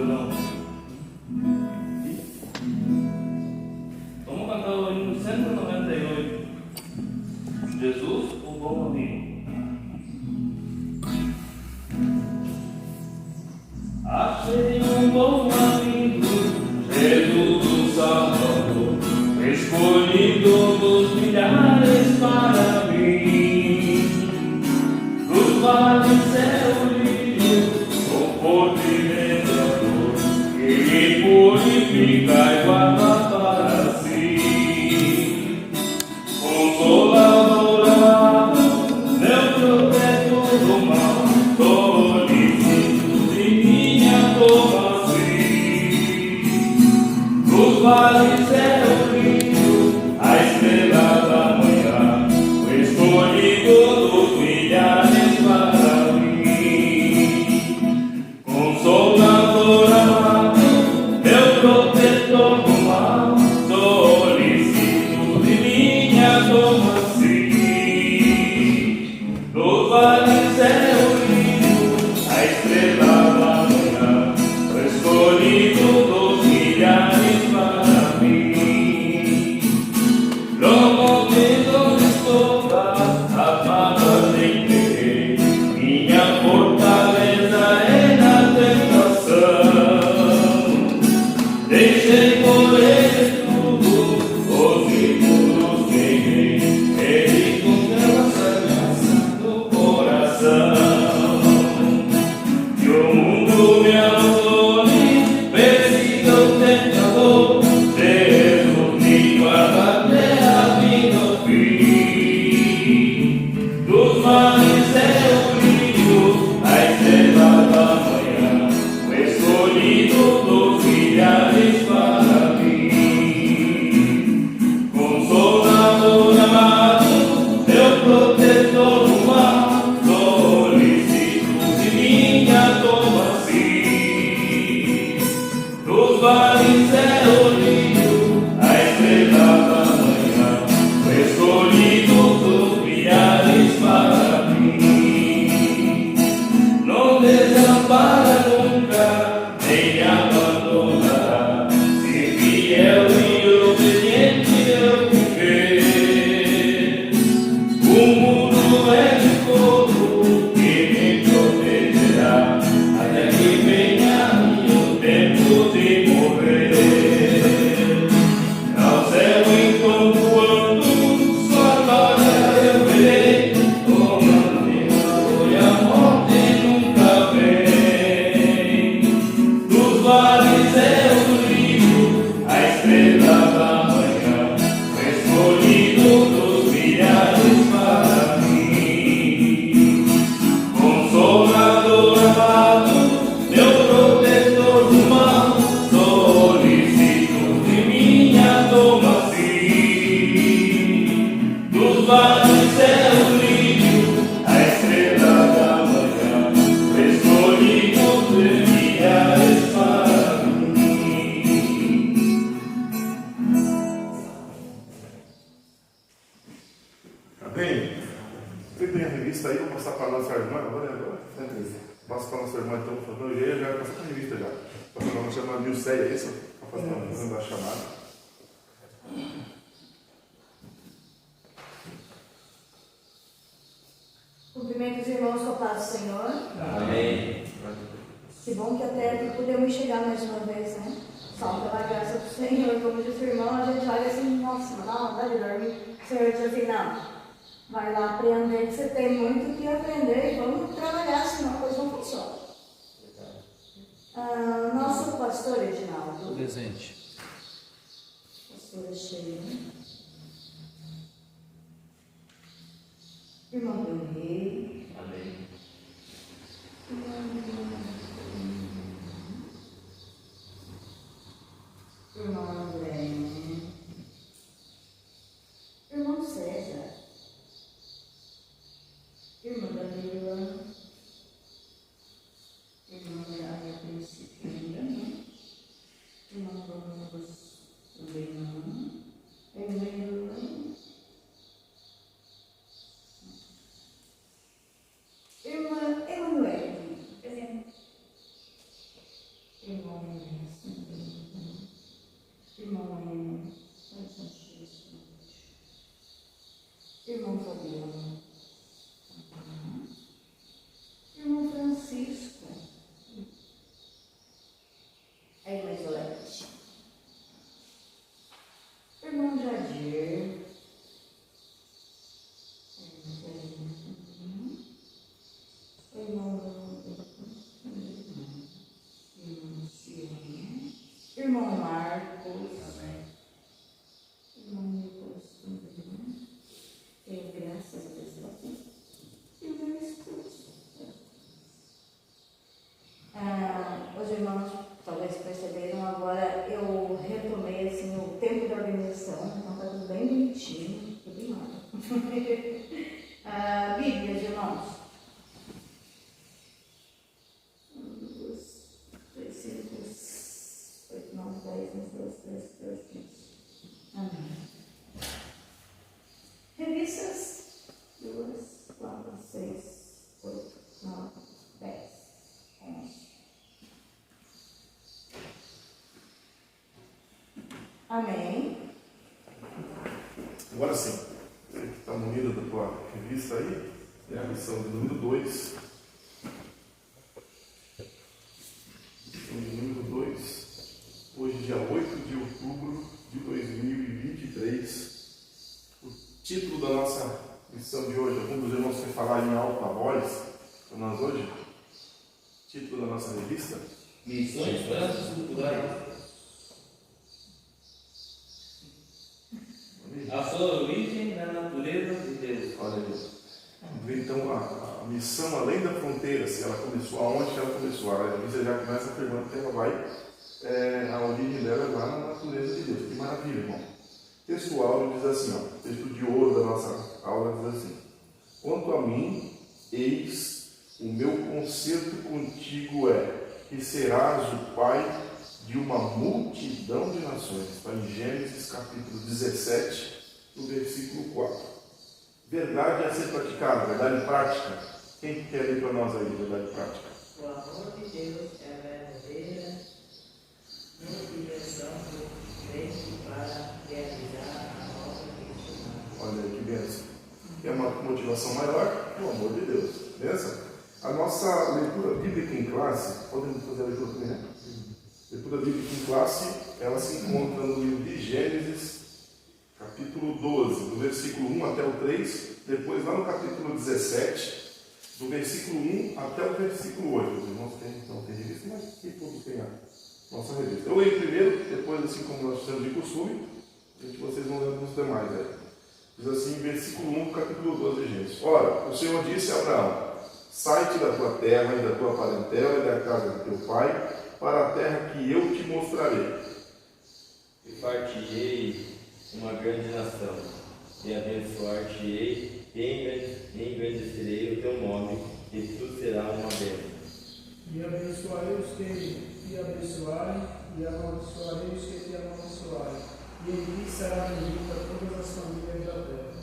não. Vamos cantar o hino 198. Jesus, o bom amigo. Achei um bom amigo, Jesus o Salvador, escolhido dos milhares para mim. Dos vales é o lírio, conforto e lembrador, que me purifica e guarda para si. Consolador amado, meu protetor do mal, solicito de minha tomacia. Dos vales é o lírio, a estrela da manhã, o escolhido dos milhares para mim. Consolador amado, meu protetor do mal, solicito de minha tomacia. Dos vales é o lírio, a estrela da manhã, o escolhido dos milhares para mim. No momento onde estou, as mágoas entreguei, minha fortaleza é na tentação. Deixei por ele tudo, os impuros peguei, ele encontrou a sagraça do coração. E o mundo me abandone, persiga o tentador, Jesus me guarda até a vida ao fim. Dos males é o brilho, a estrela da manhã, o escolhido dos milhares para mim. Consolador amado, meu protetor do mal, solicito de minha tomacia. Dos vales é o lírio, a estrela da manhã, o escolhido dos milhares para mim. Não desampara nunca, nem me abandonará, se fiel e obediente eu viver. O muro é de fogo que me protegerá, até que venha o tempo de morrer. Ao céu então voando, sua glória eu verei, comandando e a morte nunca vem. Dos vales é o lírio, a estrela da manhã, o escolhido dos milhares para mim. Consolador amado, meu protetor do mal, solicito de minha tomacia. Dos vales é o lírio, a estrela da manhã, o escolhido dos milhares para mim. Amém? Você tem a revista aí, vou passar para a nossa irmã agora? Passo para a nossa irmã então, por favor. Eu já passei para a revista já. Passar para a nossa irmã Nilceia, é isso? Para fazer a chamada. Cumprimento os irmãos com a paz do Senhor. Amém. Que bom que até podemos chegar mais uma vez, né? Só pela graça do Senhor. Como disse o irmão, a gente olha assim, nossa, mas dá vontade de dormir. O Senhor diz assim, não, vai lá aprender, que você tem muito o que aprender e vamos trabalhar, senão a coisa não funciona. Nosso pastor Reginaldo. Presente. Pastora Sheila. Irmão do Rei. Amém. Irmão André. Irmão César. Irmã Danila. Irmã Maria Princípio ainda não. Irmã Douglas também não. Irmã Irmã Emanuele. Irmão Fabiano, irmão Francisco, a irmã Isolete, irmão Jadir, irmão Marcos, irmão Nicolas, graças a Deus, e o meu esposo. Os irmãos talvez perceberam, agora eu retomei assim, o tempo da organização, então está tudo bem bonitinho, tudo em ordem. Bíblias, irmãos. 1, 2, 3, 5, 8, 9, 10, 11, 12, 13, 14, 15. Amém. Revistas 2, 4, 6, 8, 9, 10, 11. Amém. Agora sim, você que está munido da tua revista aí, é a lição de número 2. Lição de número 2. Hoje, dia 8 de outubro de 2023. O título da nossa lição de hoje, algum dos irmãos quer falar em alta voz para nós hoje? Título da nossa revista? Missões transculturais. A sua origem na natureza de Deus. Olha aí. Então, a missão além da fronteira, se ela começou, aonde ela começou? A revista já começa afirmando que ela vai, a origem dela é lá na natureza de Deus. Que maravilha, irmão. O texto áudio diz assim, ó, o texto de ouro da nossa aula diz assim: quanto a mim, eis o meu concerto contigo que serás o pai de uma multidão de nações. Está em Gênesis capítulo 17, no versículo 4. Verdade a ser praticada, verdade prática. Quem quer ler para nós aí, verdade prática? O amor de Deus é a verdadeira motivação do crente para realizar a obra cristã. Olha aí que bênção. É uma motivação maior? O amor de Deus. Beleza? A nossa leitura bíblica em classe, podemos fazer a leitura também, né? Leitura bíblica em classe, ela se encontra no livro de Gênesis, capítulo 12, do versículo 1 até o 3, depois lá no capítulo 17, do versículo 1 até o versículo 8. Os irmãos não têm revista, mas aqui todos têm a nossa revista. Eu leio primeiro, depois, assim como nós temos de costume, vocês vão ler os demais aí. Diz assim, versículo 1 do capítulo 12 de Gênesis. Ora, o Senhor disse a Abraão: sai-te da tua terra e da tua parentela e da casa de teu pai, para a terra que eu te mostrarei. E far-te-ei uma grande nação, e abençoar-te-ei, e engrandecerei o teu nome, e tu serás uma bênção. E abençoarei os que te abençoarem, e amaldiçoarei os que te amaldiçoarem, e em ti será bendita todas as famílias da terra.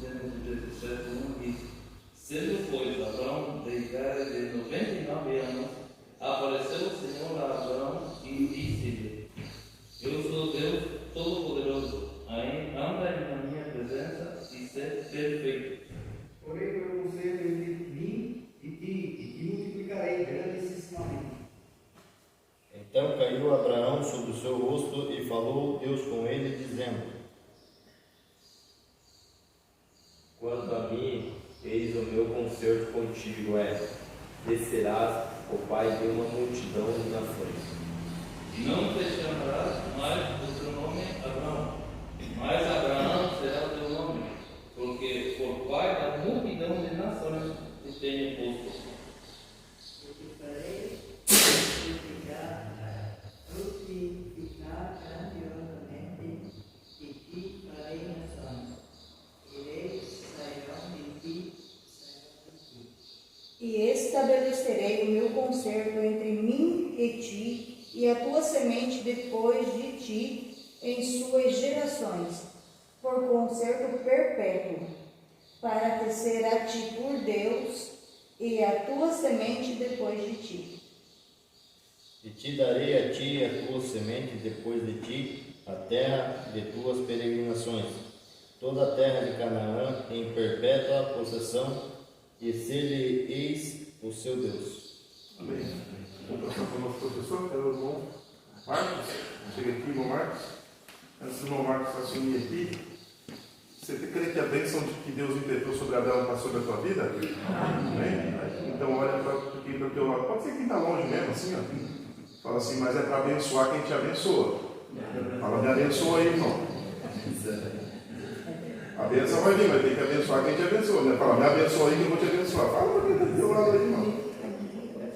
Gênesis 17, 1 diz: sendo, pois, Abraão de idade de 99 anos, apareceu o Senhor a Abraão e disse-lhe: eu sou Deus Todo-Poderoso, anda na minha presença e ser perfeito. Porém, pelo conselho entre mim e ti, e te multiplicarei grandissimamente. Então caiu Abraão sobre o seu rosto e falou Deus com ele, dizendo: Quanto a mim, eis o meu concerto contigo e serás o pai de uma multidão de nações. Não te chamarás mais o teu nome Abraão, mas Abraão será o teu nome, porque por pai da multidão de nações te tenho posto. Eu te farei frutificar grandiosamente, e te farei nações. Sairão de ti. E estabelecerei o meu concerto entre mim e ti, e a tua semente depois de ti, em suas gerações, por concerto perpétuo, para te ser a ti por Deus, e a tua semente depois de ti. E te darei a ti e a tua semente depois de ti, a terra de tuas peregrinações, toda a terra de Canaã em perpétua possessão, e ser-lhe-eis o seu Deus. Amém. Vamos passar para o nosso professor, que é o irmão Marcos. Chega aqui, irmão Marcos. Antes do irmão Marcos assumir aqui, você crê que a bênção de que Deus impetrou sobre Abel está sobre a tua vida? Amém? Então olha para o teu lado. Pode ser quem está longe mesmo, assim, ó. Fala assim, mas é para abençoar quem te abençoa. Fala, me abençoa aí, irmão. A bênção vai vir, vai ter que abençoar quem te abençoa, né? Fala, me abençoa aí que eu vou te abençoar. Fala para quem está do teu lado aí, irmão.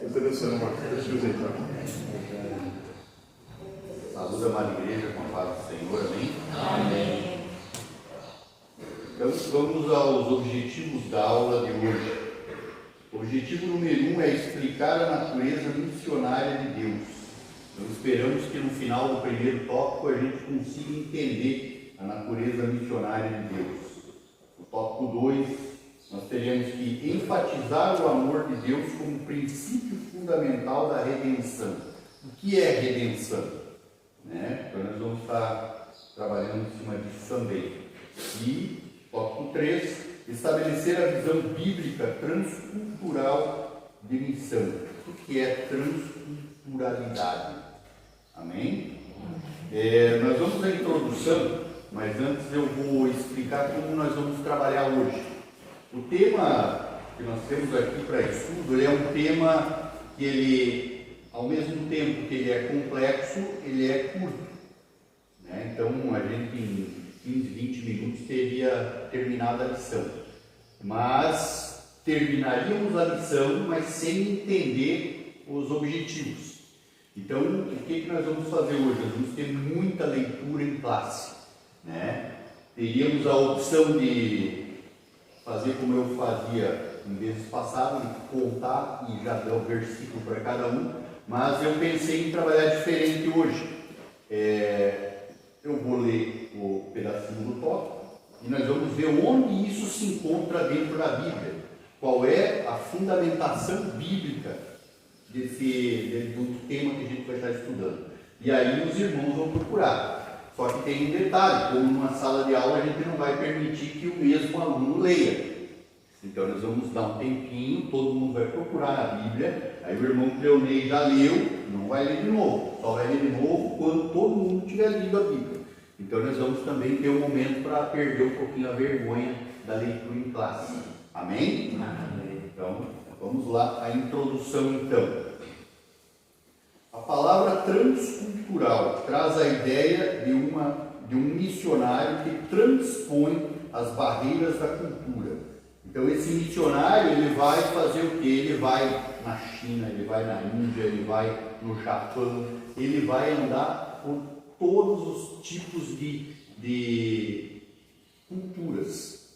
Deus te abençoe, irmão. Deixa eu ver, tá? Saúde, amada igreja, com a paz do Senhor, amém? Amém. Então, vamos aos objetivos da aula de hoje. O objetivo número 1 é explicar a natureza missionária de Deus. Nós esperamos que no final do primeiro tópico a gente consiga entender a natureza missionária de Deus. No tópico 2, nós teremos que enfatizar o amor de Deus como princípio fundamental da redenção. O que é redenção? Então nós vamos estar trabalhando em cima disso também. E, tópico 3, estabelecer a visão bíblica transcultural de missão. O que é transculturalidade? Amém? Nós vamos à introdução, mas antes eu vou explicar como nós vamos trabalhar hoje. O tema que nós temos aqui para estudo, ele é um tema que ele, ao mesmo tempo que ele é complexo, ele é curto. Então a gente em 15, 20 minutos teria terminado a lição. Mas terminaríamos a lição, mas sem entender os objetivos. Então, o que nós vamos fazer hoje? Nós vamos ter muita leitura em classe. Teríamos a opção de fazer como eu fazia em vezes passadas, de contar e já dar o versículo para cada um, mas eu pensei em trabalhar diferente hoje. Eu vou ler o pedacinho do tópico e nós vamos ver onde isso se encontra dentro da Bíblia. Qual é a fundamentação bíblica do tema que a gente vai estar estudando. E aí os irmãos vão procurar. Só que tem um detalhe, como numa sala de aula a gente não vai permitir que o mesmo aluno leia. Então nós vamos dar um tempinho, todo mundo vai procurar a Bíblia, aí o irmão Cleonei já leu, não vai ler de novo, só vai ler de novo quando todo mundo tiver lido a Bíblia. Então nós vamos também ter um momento para perder um pouquinho a vergonha da leitura em classe. Amém? Amém. Então, vamos lá, a introdução então. A palavra transcultural traz a ideia de um missionário que transpõe as barreiras da cultura. Então esse missionário, ele vai fazer o quê? Ele vai na China, ele vai na Índia, ele vai no Japão, ele vai andar por todos os tipos de culturas,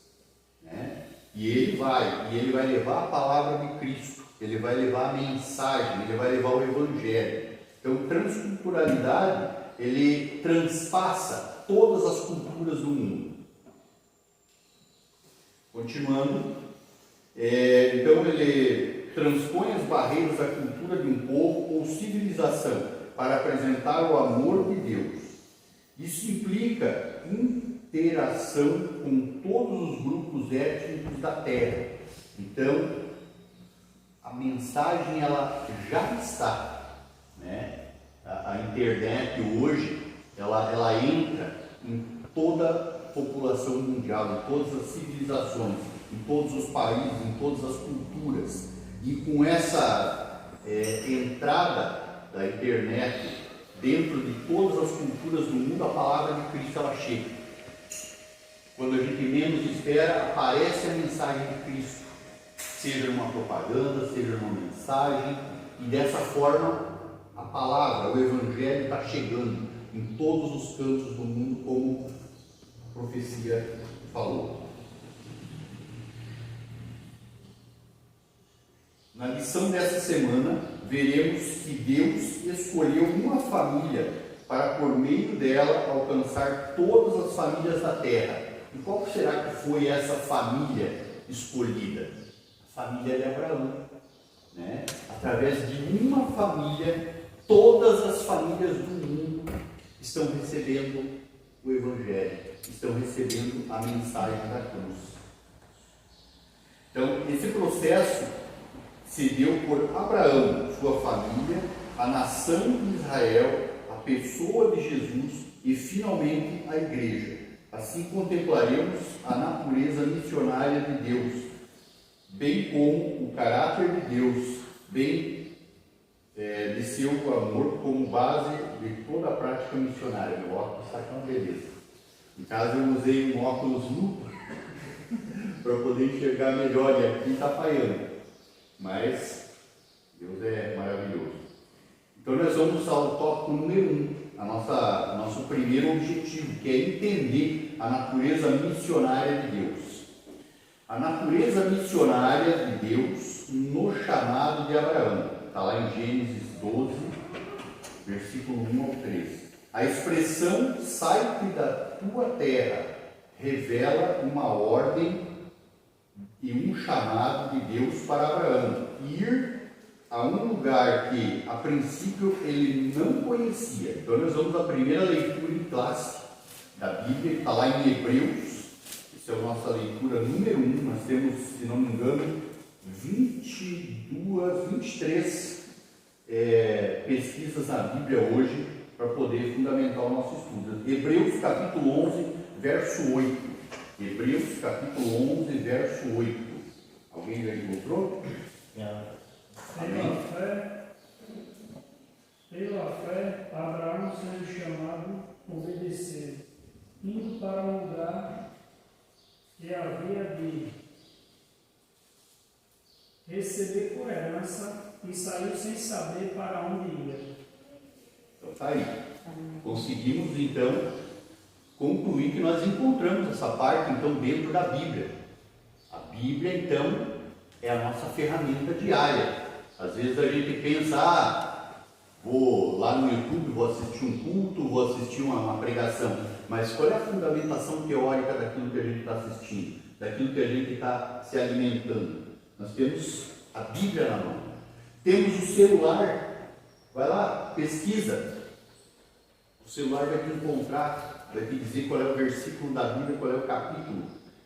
E ele vai levar a palavra de Cristo, ele vai levar a mensagem, ele vai levar o Evangelho. Então, transculturalidade, ele transpassa todas as culturas do mundo. Continuando, então ele transpõe as barreiras da cultura de um povo ou civilização para apresentar o amor de Deus. Isso implica interação com todos os grupos étnicos da Terra. Então, a mensagem ela já está, A internet hoje, ela entra em toda a população mundial, em todas as civilizações, em todos os países, em todas as culturas. E com essa entrada da internet dentro de todas as culturas do mundo, a palavra de Cristo ela chega. Quando a gente menos espera, aparece a mensagem de Cristo, seja uma propaganda, seja uma mensagem, e dessa forma a palavra, o Evangelho está chegando em todos os cantos do mundo, como a profecia falou. Na lição dessa semana, veremos que Deus escolheu uma família para, por meio dela, alcançar todas as famílias da terra. E qual será que foi essa família escolhida? A família de Abraão. Através de uma família, todas as famílias do mundo estão recebendo o Evangelho, estão recebendo a mensagem da cruz. Então, esse processo se deu por Abraão, sua família, a nação de Israel, a pessoa de Jesus e, finalmente, a igreja. Assim contemplaremos a natureza missionária de Deus, bem como o caráter de Deus, bem de seu amor como base de toda a prática missionária. Meu óculos está aqui uma beleza. Em casa eu usei um óculos lupa para poder enxergar melhor, e aqui está falhando. Mas Deus é maravilhoso. Então nós vamos ao tópico número 1, nosso primeiro objetivo, que é entender a natureza missionária de Deus. A natureza missionária de Deus no chamado de Abraão. Está lá em Gênesis 12, versículo 1 ao 13. A expressão sai-te da tua terra revela uma ordem e um chamado de Deus para Abraão. Ir a um lugar que, a princípio, ele não conhecia. Então, nós vamos à primeira leitura em classe da Bíblia, que está lá em Hebreus. Essa é a nossa leitura número 1. Nós temos, se não me engano, 23 pesquisas na Bíblia hoje para poder fundamentar o nosso estudo. Hebreus capítulo 11, verso 8. Hebreus capítulo 11, verso 8. Alguém já encontrou? Pela fé, Abraão, sendo chamado, obedeceu, indo para um lugar que havia de receber por herança, e saiu sem saber para onde ia. Então está aí. Conseguimos então concluir que nós encontramos essa parte então dentro da Bíblia. A Bíblia então é a nossa ferramenta diária. Às vezes a gente pensa, vou lá no YouTube, vou assistir um culto, vou assistir uma pregação, mas qual é a fundamentação teórica daquilo que a gente está assistindo, daquilo que a gente está se alimentando? Nós temos a Bíblia na mão. Temos o celular. Vai lá, pesquisa. O celular vai te encontrar, vai te dizer qual é o versículo da Bíblia, qual é o capítulo.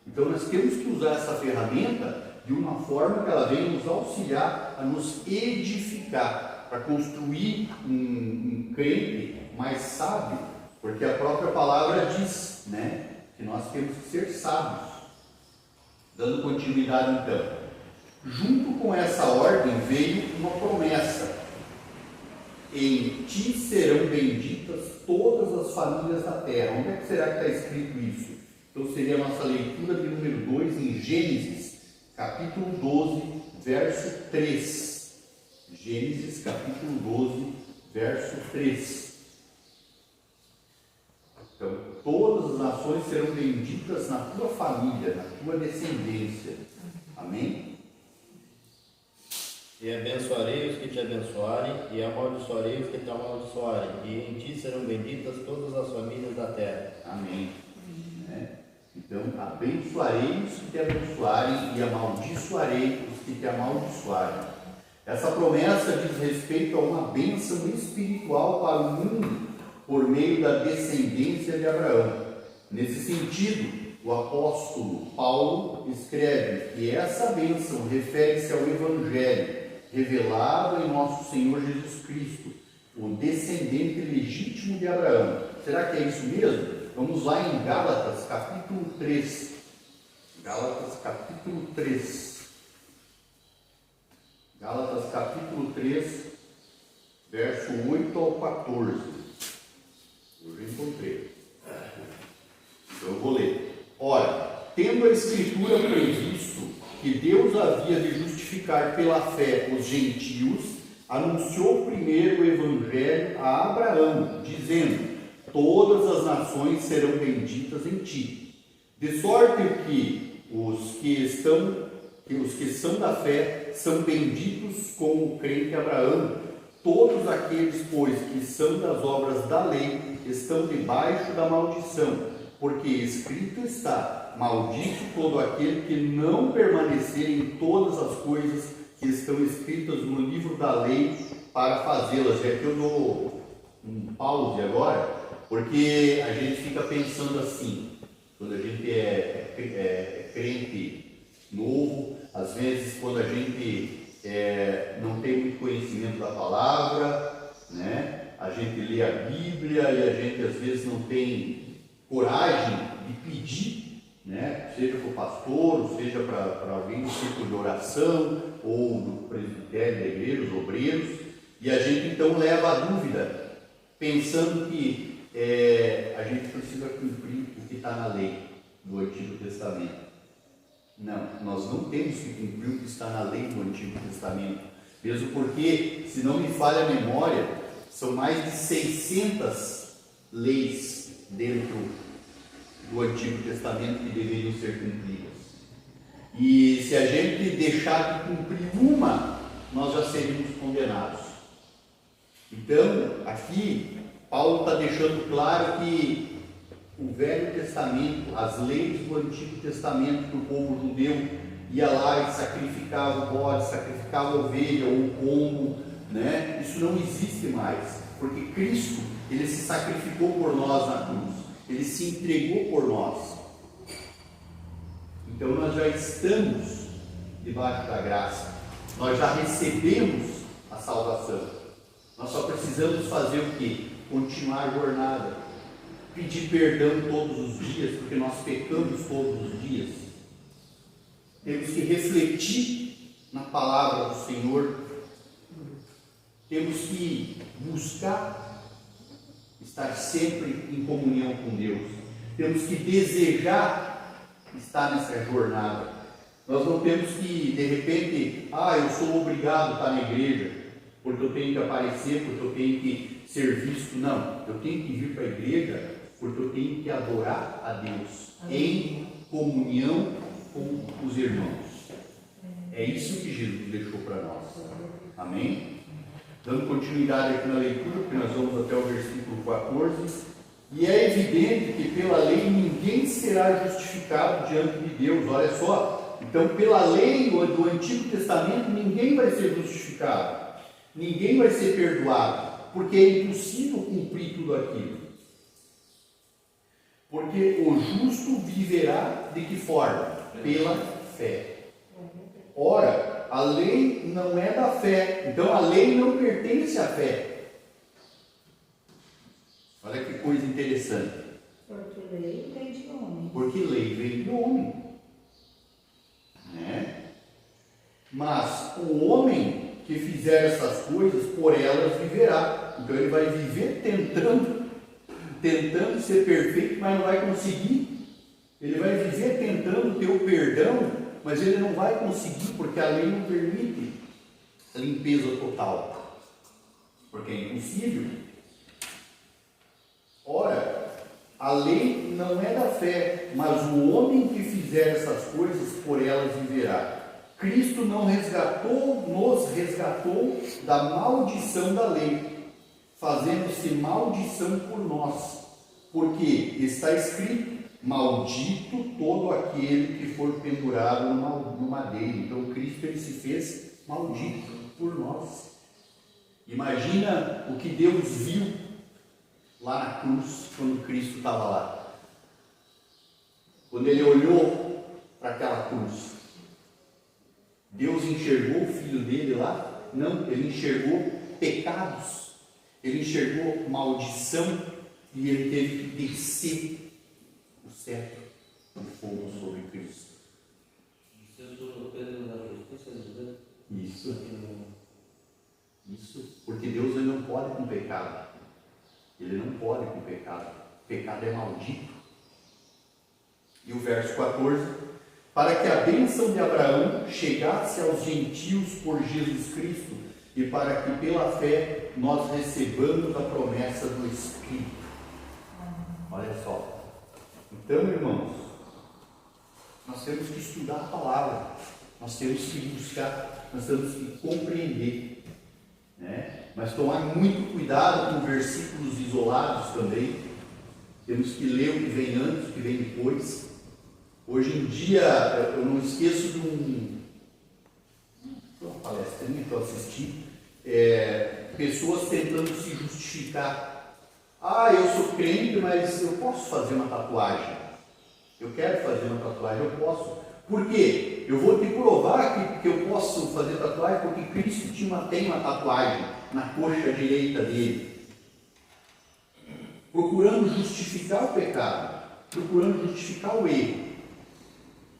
Então nós temos que usar essa ferramenta de uma forma que ela venha nos auxiliar a nos edificar, para construir um crente mais sábio, porque a própria palavra diz, né, que nós temos que ser sábios. Dando continuidade então. Junto com essa ordem veio uma promessa: em ti serão benditas todas as famílias da terra. Onde é que será que está escrito isso? Então seria a nossa leitura de número 2 em Gênesis, capítulo 12, verso 3. Gênesis, capítulo 12, verso 3. Então, todas as nações serão benditas na tua família, na tua descendência. Amém? E abençoarei os que te abençoarem, e amaldiçoarei os que te amaldiçoarem, e em ti serão benditas todas as famílias da terra. Amém. Então, abençoarei os que te abençoarem, e amaldiçoarei os que te amaldiçoarem. Essa promessa diz respeito a uma bênção espiritual para o mundo, por meio da descendência de Abraão. Nesse sentido, o apóstolo Paulo escreve que essa bênção refere-se ao Evangelho, revelado em nosso Senhor Jesus Cristo, o descendente legítimo de Abraão. Será que é isso mesmo? Vamos lá em Gálatas, capítulo 3. Gálatas, capítulo 3. Gálatas, capítulo 3, verso 8 ao 14. Eu já encontrei. Então eu vou ler. Ora, tendo a Escritura previsto que Deus havia de justificar pela fé os gentios, anunciou primeiro o Evangelho a Abraão, dizendo: todas as nações serão benditas em ti. De sorte que os que são da fé são benditos como o crente Abraão. Todos aqueles, pois, que são das obras da lei, estão debaixo da maldição, porque escrito está: maldito todo aquele que não permanecer em todas as coisas que estão escritas no livro da lei para fazê-las. E aqui eu dou um pause agora, porque a gente fica pensando assim, quando a gente é crente novo, às vezes quando a gente não tem muito conhecimento da palavra, né? A gente lê a Bíblia e a gente às vezes não tem coragem de pedir, né? Seja para o pastor, ou seja para alguém do círculo de oração, ou do presbitério da igreja, os obreiros, e a gente então leva a dúvida, pensando que a gente precisa cumprir o que está na lei do Antigo Testamento. Não, nós não temos que cumprir o que está na lei do Antigo Testamento, mesmo porque, se não me falha a memória, são mais de 600 leis dentro do Antigo Testamento que deveriam ser cumpridas. E se a gente deixar de cumprir uma, nós já seríamos condenados. Então, aqui, Paulo está deixando claro que o Velho Testamento, as leis do Antigo Testamento que o povo judeu ia lá e sacrificava o bode, sacrificava a ovelha ou o pombo, né? Isso não existe mais, porque Cristo, ele se sacrificou por nós na cruz, ele se entregou por nós. Então nós já estamos debaixo da graça, nós já recebemos a salvação. Nós só precisamos fazer o quê? Continuar a jornada, pedir perdão todos os dias, porque nós pecamos todos os dias. Temos que refletir na palavra do Senhor, temos que buscar estar sempre em comunhão com Deus, temos que desejar estar nessa jornada. Nós não temos que, de repente, eu sou obrigado a estar na igreja, porque eu tenho que aparecer, porque eu tenho que ser visto. Não, eu tenho que vir para a igreja porque eu tenho que adorar a Deus em comunhão com os irmãos. É isso que Jesus deixou para nós. Amém? Dando continuidade aqui na leitura, porque nós vamos até o versículo 14. E é evidente que pela lei ninguém será justificado diante de Deus. Olha só, então pela lei do Antigo Testamento ninguém vai ser justificado, ninguém vai ser perdoado, porque é impossível cumprir tudo aquilo. Porque o justo viverá de que forma? Pela fé. Ora, a lei não é da fé, então a lei não pertence à fé. Olha que coisa interessante. Porque lei vem de homem. Porque lei vem do homem, né? Mas o homem que fizer essas coisas, por elas viverá. Então ele vai viver tentando ser perfeito, mas não vai conseguir. Ele vai viver tentando ter o perdão, mas ele não vai conseguir, porque a lei não permite a limpeza total, porque é impossível. Ora, a lei não é da fé, mas o homem que fizer essas coisas, por elas viverá. Cristo nos resgatou da maldição da lei, fazendo-se maldição por nós, porque está escrito: maldito todo aquele que for pendurado no madeiro. Então Cristo, ele se fez maldito por nós. Imagina o que Deus viu lá na cruz, quando Cristo estava lá. Quando ele olhou para aquela cruz, Deus enxergou o filho dele lá? Não, ele enxergou pecados, ele enxergou maldição, e ele teve que descer o cetro do fogo sobre Cristo. Isso, porque Deus ele não pode com pecado. Ele não pode com pecado. O pecado é maldito. E o verso 14: para que a bênção de Abraão chegasse aos gentios por Jesus Cristo, e para que pela fé nós recebamos a promessa do Espírito. Olha só. Então, irmãos, nós temos que estudar a palavra, nós temos que buscar, nós temos que compreender, né? Mas tomar muito cuidado com versículos isolados também. Temos que ler o que vem antes, o que vem depois. Hoje em dia, eu não esqueço de uma palestrinha que eu assisti, pessoas tentando se justificar. Ah, eu sou crente, mas eu posso fazer uma tatuagem. Eu quero fazer uma tatuagem, eu posso. Por quê? Eu vou te provar que eu posso fazer tatuagem porque Cristo tem uma tatuagem na coxa direita dele. Procurando justificar o pecado, procurando justificar o erro.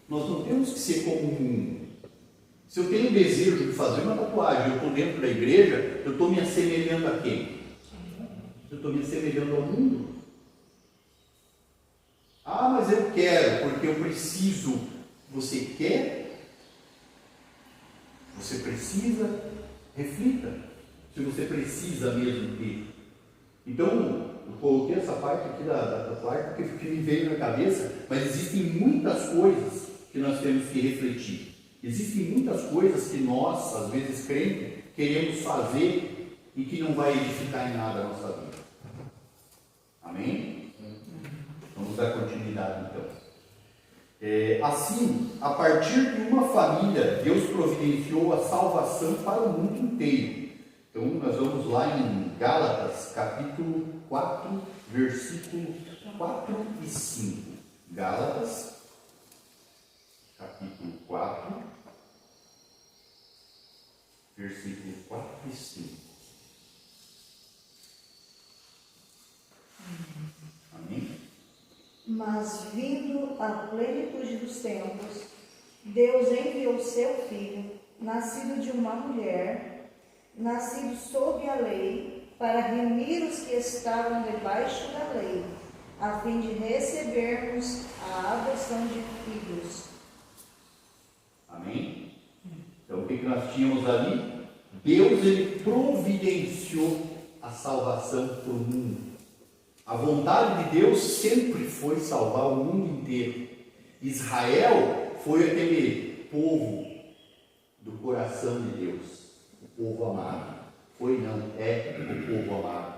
Nós não temos que ser como se eu tenho desejo de fazer uma tatuagem, eu estou dentro da igreja, eu estou me assemelhando a quem? Eu estou me assemelhando ao mundo. Ah, mas eu quero, porque eu preciso. Você quer? Você precisa? Reflita. Se você precisa mesmo ter. Então, eu coloquei essa parte aqui da tatuagem porque me veio na cabeça, mas existem muitas coisas que nós temos que refletir. Existem muitas coisas que nós, às vezes crentes, queremos fazer e que não vai edificar em nada a nossa vida. Amém? Vamos dar continuidade então. Assim, a partir de uma família, Deus providenciou a salvação para o mundo inteiro. Então, nós vamos lá em Gálatas, capítulo 4, versículo 4 e 5. Gálatas, capítulo 4, versículo 4 e 5. Amém? Mas vindo a plenitude dos tempos, Deus enviou seu Filho, nascido de uma mulher, nascido sob a lei, para remir os que estavam debaixo da lei, a fim de recebermos a adoção de filhos. Amém? Então o que nós tínhamos ali? Deus, ele providenciou a salvação para o mundo. A vontade de Deus sempre foi salvar o mundo inteiro. Israel foi aquele povo do coração de Deus, o povo amado. Foi não, é o povo amado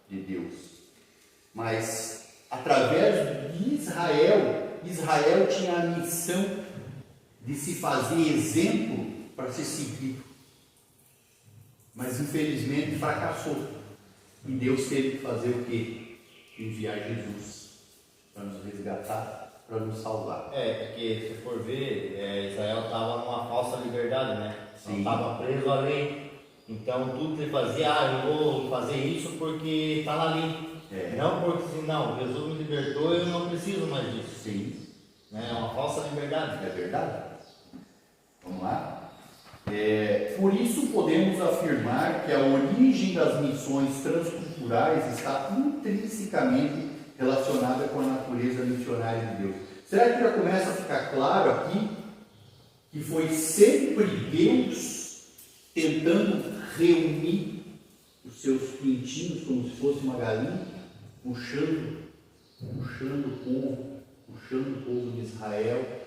de Deus. Mas através de Israel, Israel tinha a missão de se fazer exemplo para ser seguido. Mas infelizmente fracassou. E Deus teve que fazer o quê? Enviar Jesus para nos resgatar, para nos salvar. Porque se for ver, Israel estava numa falsa liberdade, né? Sim. Estava preso à lei. Então tudo que ele fazia, eu vou fazer isso porque está na lei. Não porque não, Jesus me libertou e eu não preciso mais disso. Sim. É uma falsa liberdade. É verdade? Vamos lá? Por isso podemos afirmar que a origem das missões transculturais está intrinsecamente relacionada com a natureza missionária de Deus. Será que já começa a ficar claro aqui que foi sempre Deus tentando reunir os seus pintinhos como se fosse uma galinha, puxando o povo de Israel?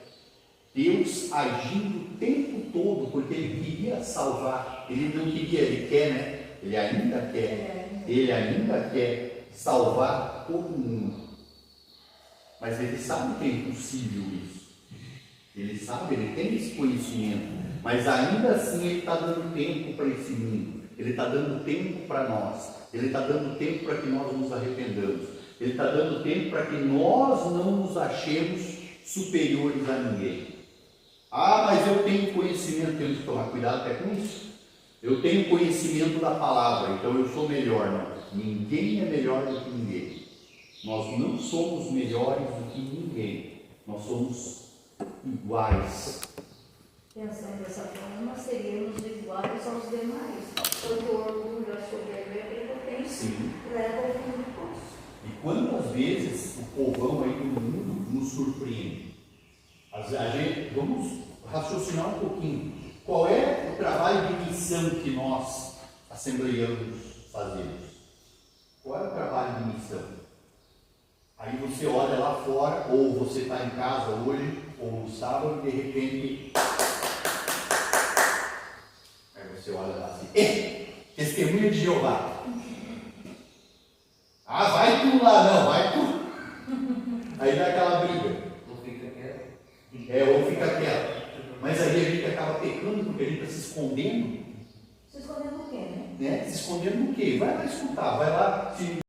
Deus agindo o tempo todo, porque Ele queria salvar. Ele não queria, Ele quer, né? Ele ainda quer. Ele ainda quer salvar todo mundo. Mas Ele sabe que é impossível isso. Ele sabe, Ele tem esse conhecimento. Mas ainda assim Ele está dando tempo para esse mundo. Ele está dando tempo para nós. Ele está dando tempo para que nós nos arrependamos. Ele está dando tempo para que nós não nos achemos superiores a ninguém. Ah, mas eu tenho conhecimento, temos que tomar cuidado até com isso. Eu tenho conhecimento da palavra, então eu sou melhor. Não, ninguém é melhor do que ninguém. Nós não somos melhores do que ninguém. Nós somos iguais. Pensando dessa forma, nós seríamos iguais aos demais. Porque o orgulho, a soberba e a prepotência leva ao fundo do poço. E quantas vezes o povão aí do mundo nos surpreende? Vamos raciocinar um pouquinho. Qual é o trabalho de missão que nós, assembleianos, fazemos? Qual é o trabalho de missão? Aí você olha lá fora, ou você está em casa hoje, ou no sábado, e de repente... Aí você olha lá assim, testemunha de Jeová. Ah, vai tu lá, não, vai tu. Aí dá aquela briga. Ou fica quieto. Mas aí a gente acaba pecando porque a gente está se escondendo. Se escondendo o quê, né? né? Se escondendo do quê? Vai lá escutar, vai lá se